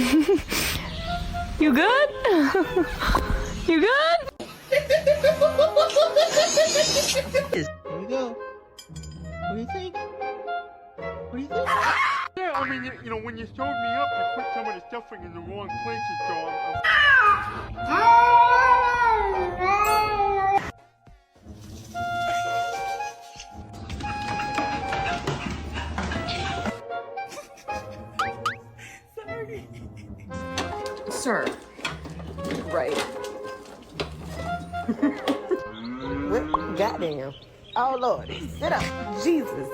You good? You good? Here we go. What do you think? What do you think? Yeah, I mean, you know, when you showed me up, you put some of the stuffing in the wrong places, so Sir. Right. What? Goddamn. Oh, Lord. Sit up. Jesus.